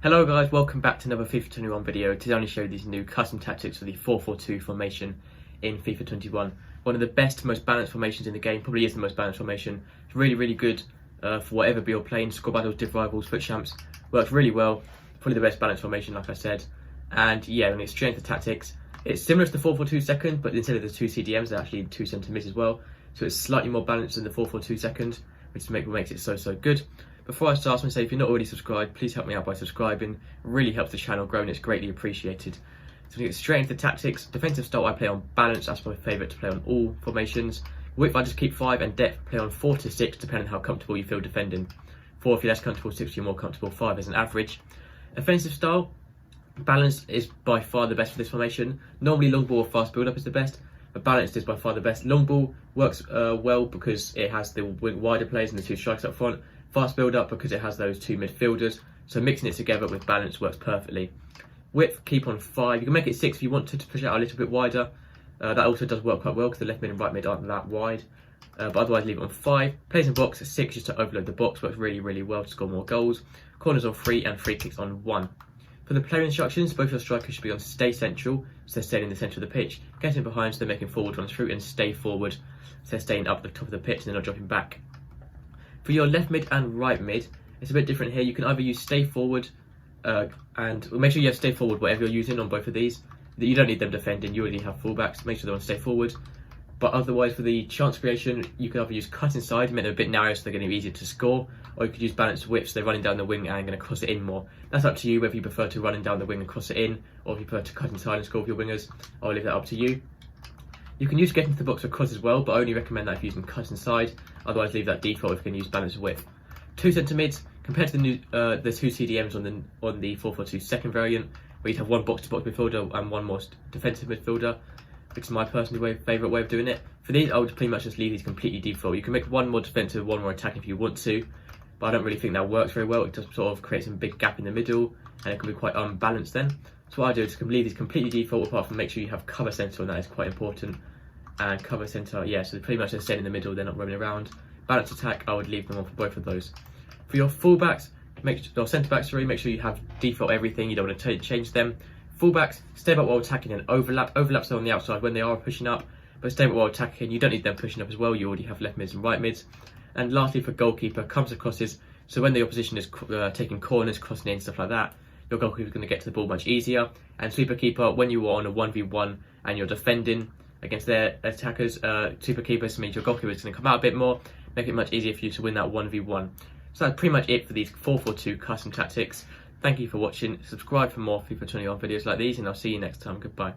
Hello guys, welcome back to another FIFA 21 video. Today I'm going to show you these new custom tactics for the 4-4-2 formation in FIFA 21. One of the best, most balanced formations in the game, probably is the most balanced formation. It's really good for whatever you're playing, score battles, div rivals, foot champs. Works really well, probably the best balanced formation like I said. And yeah, when it's strength of tactics, it's similar to the 4-4-2 second, but instead of the two CDMs, they're actually two centre mids as well. So it's slightly more balanced than the 4-4-2 second, which makes it so good. Before I start, I want to say if you're not already subscribed, please help me out by subscribing. It really helps the channel grow and it's greatly appreciated. So we get straight into the tactics. Defensive style I play on balance, that's my favourite to play on all formations. Width I just keep 5 and depth play on 4 to 6 depending on how comfortable you feel defending. 4 if you're less comfortable, 6 if you're more comfortable, 5 as an average. Offensive style, balance is by far the best for this formation. Normally long ball or fast build up is the best, but balanced is by far the best. Long ball works well because it has the wider players and the two strikers up front. Fast build up because it has those two midfielders, so mixing it together with balance works perfectly. Width keep on 5, you can make it 6 if you want to push it out a little bit wider. That also does work quite well because the left mid and right mid aren't that wide, but otherwise leave it on 5. Plays in box 6 just to overload the box, works really well to score more goals. Corners on 3 and free kicks on 1. For the player instructions, both your strikers should be on stay central, so they're staying in the centre of the pitch, getting behind so they're making forward runs through, and stay forward, so they're staying up the top of the pitch and they're not dropping back. For your left mid and right mid, it's a bit different here. You can either use stay forward and make sure you have stay forward whatever you're using on both of these. You don't need them defending, you already have fullbacks, make sure they're on stay forward. But otherwise for the chance creation, you can either use cut inside, make them a bit narrow so they're going to be easier to score, or you could use balanced width so they're running down the wing and going to cross it in more. That's up to you whether you prefer to running down the wing and cross it in, or if you prefer to cut inside and score with your wingers. I'll leave that up to you. You can use get into the box for cross as well, but I only recommend that if you're using cut inside. Otherwise, leave that default if you can use balance width. 2 centre mids compared to the two CDMs on the 4-4-2 second variant, where you'd have one box-to-box midfielder and one more defensive midfielder, which is my personal favourite way of doing it. For these, I would pretty much just leave these completely default. You can make one more defensive, one more attacking if you want to, but I don't really think that works very well. It just sort of creates a big gap in the middle, and it can be quite unbalanced then. So what I do is leave these completely default, apart from make sure you have cover centre, and that is quite important. And cover centre, yeah, so pretty much they're staying in the middle, they're not roaming around. Balance attack, I would leave them on for both of those. For your fullbacks, or centre backs, sorry, make sure you have default everything, you don't want to change them. Fullbacks, stay back while attacking and overlap. Overlaps are on the outside when they are pushing up, but stay back while attacking, you don't need them pushing up as well, you already have left mids and right mids. And lastly for goalkeeper, comes and crosses, so when the opposition is taking corners, crossing in, stuff like that, your goalkeeper is going to get to the ball much easier. And sweeper keeper, when you are on a 1v1 and you're defending against their attackers, super keepers means your goalkeeper is going to come out a bit more, make it much easier for you to win that 1v1. So that's pretty much it for these 4-4-2 custom tactics. Thank you for watching. Subscribe for more FIFA 21 videos like these, and I'll see you next time. Goodbye.